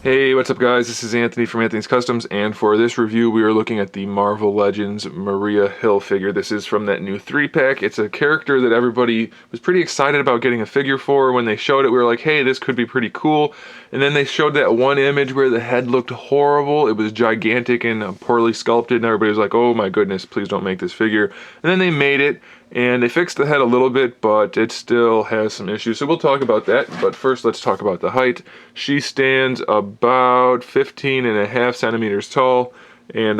Hey, what's up guys? This is Anthony from Anthony's Customs, and for this review we are looking at the Marvel Legends Maria Hill figure. This is from that new 3-pack. It's a character that everybody was pretty excited about getting a figure for. When they showed it, we were like, hey, this could be pretty cool. And then they showed that one image where the head looked horrible. It was gigantic and poorly sculpted, and everybody was like, oh my goodness, please don't make this figure. And then they made it, and they fixed the head a little bit, but it still has some issues. So we'll talk about that, but first let's talk about the height. She stands about 15.5 centimeters tall and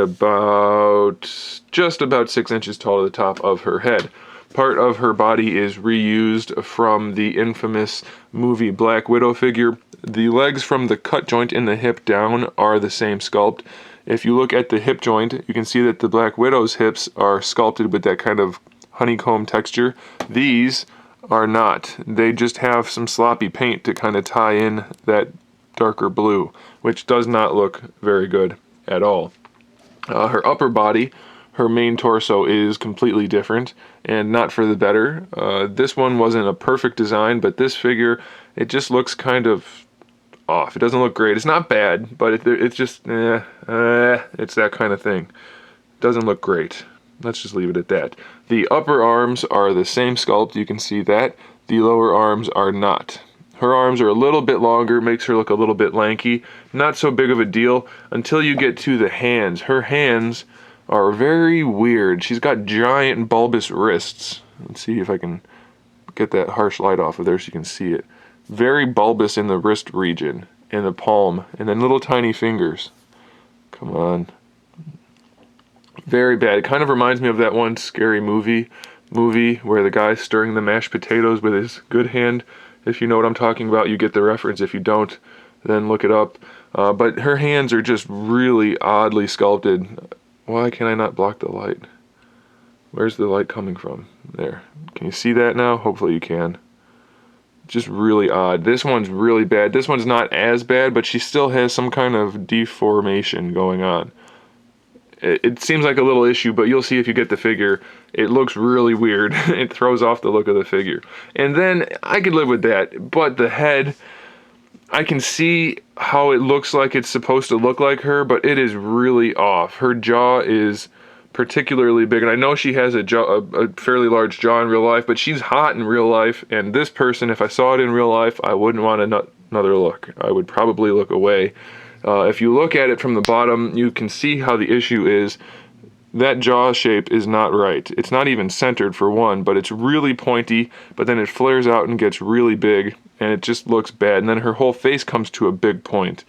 just about 6 inches tall to the top of her head. Part of her body is reused from the infamous movie Black Widow figure. The legs from the cut joint in the hip down are the same sculpt. If you look at the hip joint, you can see that the Black Widow's hips are sculpted with that kind of honeycomb texture. These are not. They just have some sloppy paint to kind of tie in that darker blue, which does not look very good at all. Her upper body, her main torso, is completely different and not for the better. This one wasn't a perfect design, but this figure, it just looks kind of off. It doesn't look great. It's not bad, but it's just, it's that kind of thing. Doesn't look great. Let's just leave it at that. The upper arms are the same sculpt, you can see that. The lower arms are not. Her arms are a little bit longer, makes her look a little bit lanky. Not so big of a deal until you get to the hands. Her hands are very weird. She's got giant bulbous wrists. Let's see if I can get that harsh light off of there so you can see it. Very bulbous in the wrist region, in the palm, and then little tiny fingers. Come on. Very bad. It kind of reminds me of that one scary movie where the guy's stirring the mashed potatoes with his good hand. If you know what I'm talking about, you get the reference. If you don't, then look it up. But her hands are just really oddly sculpted. Why can I not block the light? Where's the light coming from? There. Can you see that now? Hopefully you can. Just really odd. This one's really bad. This one's not as bad, but she still has some kind of deformation going on. It seems like a little issue, but you'll see if you get the figure. It looks really weird. It throws off the look of the figure. And then I could live with that, but the head, I can see how it looks like it's supposed to look like her, but it is really off. Her jaw is particularly big, and I know she has a fairly large jaw in real life, but she's hot in real life, and this person, if I saw it in real life, I wouldn't want another look. I would probably look away. If you look at it from the bottom, you can see how the issue is. That jaw shape is not right. It's not even centered for one, but it's really pointy, but then it flares out and gets really big, and it just looks bad. And then her whole face comes to a big point.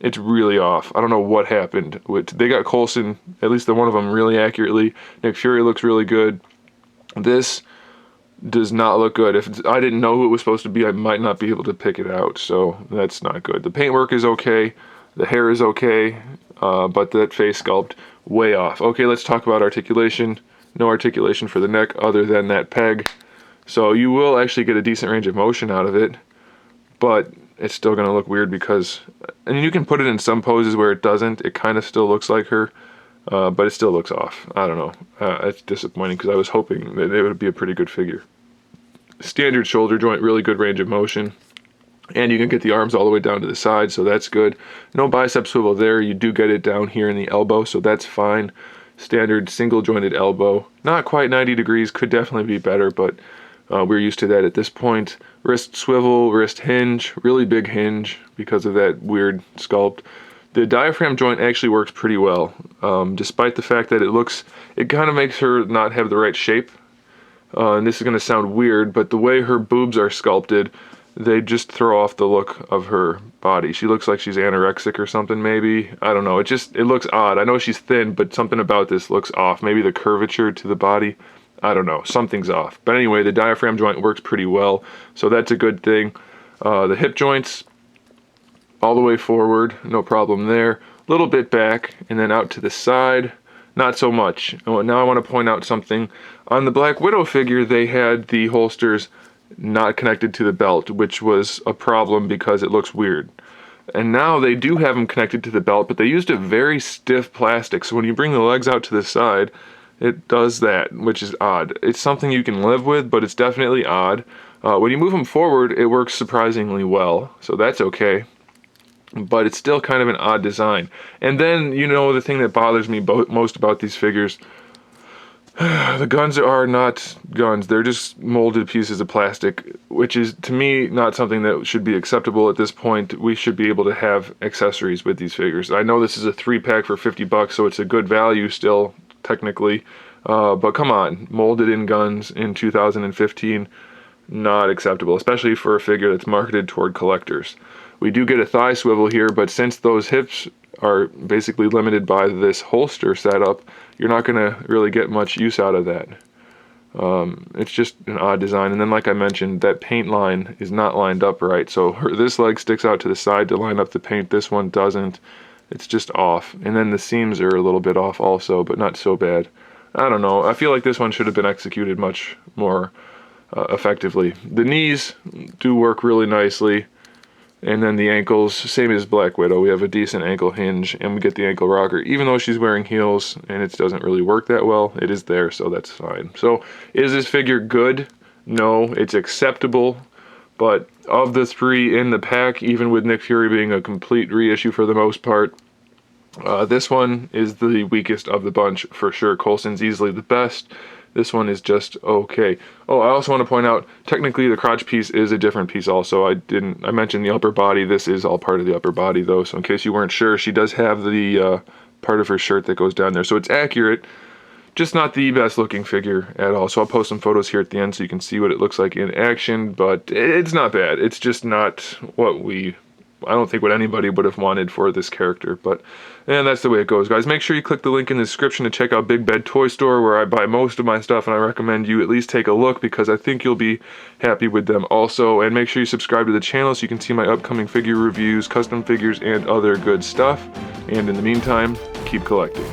It's really off. I don't know what happened. They got Coulson, at least the one of them, really accurately. Nick Fury looks really good. This does not look good. If I didn't know who it was supposed to be, I might not be able to pick it out, so that's not good. The paintwork is okay. The hair is okay, but that face sculpt, way off. Okay, let's talk about articulation. No articulation for the neck other than that peg. So you will actually get a decent range of motion out of it, but it's still going to look weird because, and you can put it in some poses where it doesn't. It kind of still looks like her, but it still looks off. I don't know. It's disappointing because I was hoping that it would be a pretty good figure. Standard shoulder joint, really good range of motion. And you can get the arms all the way down to the side, so that's good. No bicep swivel there. You do get it down here in the elbow, so that's fine. Standard single jointed elbow. Not quite 90 degrees, could definitely be better, but we're used to that at this point. Wrist swivel, wrist hinge, really big hinge because of that weird sculpt. The diaphragm joint actually works pretty well, despite the fact that it kind of makes her not have the right shape. And this is going to sound weird, but the way her boobs are sculpted, they just throw off the look of her body. She looks like she's anorexic or something, maybe. I don't know. It looks odd. I know she's thin, but something about this looks off. Maybe the curvature to the body. I don't know. Something's off. But anyway, the diaphragm joint works pretty well, so that's a good thing. The hip joints, all the way forward, no problem there. A little bit back, and then out to the side, not so much. Now I want to point out something. On the Black Widow figure, they had the holsters not connected to the belt, which was a problem because it looks weird. And now they do have them connected to the belt, but they used a very stiff plastic, so when you bring the legs out to the side, it does that, which is odd. It's something you can live with, but it's definitely odd. When you move them forward, it works surprisingly well, so that's okay. but it's still kind of an odd design. And then, the thing that bothers me most about these figures, the guns are not guns. They're just molded pieces of plastic, which is, to me, not something that should be acceptable at this point. We should be able to have accessories with these figures. I know this is a 3-pack for $50, so it's a good value still, technically. But come on, molded in guns in 2015, not acceptable, especially for a figure that's marketed toward collectors. We do get a thigh swivel here, but since those hips are basically limited by this holster setup, you're not going to really get much use out of that. It's just an odd design. And then, like I mentioned, that paint line is not lined up right. So this leg sticks out to the side to line up the paint. This one doesn't. It's just off. And then the seams are a little bit off also, but not so bad. I don't know. I feel like this one should have been executed much more effectively. The knees do work really nicely. And then the ankles, same as Black Widow. We have a decent ankle hinge, and we get the ankle rocker. Even though she's wearing heels, and it doesn't really work that well, it is there, so that's fine. So, is this figure good? No, it's acceptable. But of the 3 in the pack, even with Nick Fury being a complete reissue for the most part, this one is the weakest of the bunch for sure. Coulson's easily the best. This one is just okay. Oh, I also want to point out, technically the crotch piece is a different piece also. I mentioned the upper body. This is all part of the upper body though, so in case you weren't sure, she does have the part of her shirt that goes down there. So it's accurate, just not the best looking figure at all. So I'll post some photos here at the end so you can see what it looks like in action, but it's not bad. It's just not what I don't think what anybody would have wanted for this character, but that's the way it goes, guys. Make sure you click the link in the description to check out Big Bed Toy Store, where I buy most of my stuff, and I recommend you at least take a look because I think you'll be happy with them also. And make sure you subscribe to the channel so you can see my upcoming figure reviews, custom figures, and other good stuff. And in the meantime, keep collecting.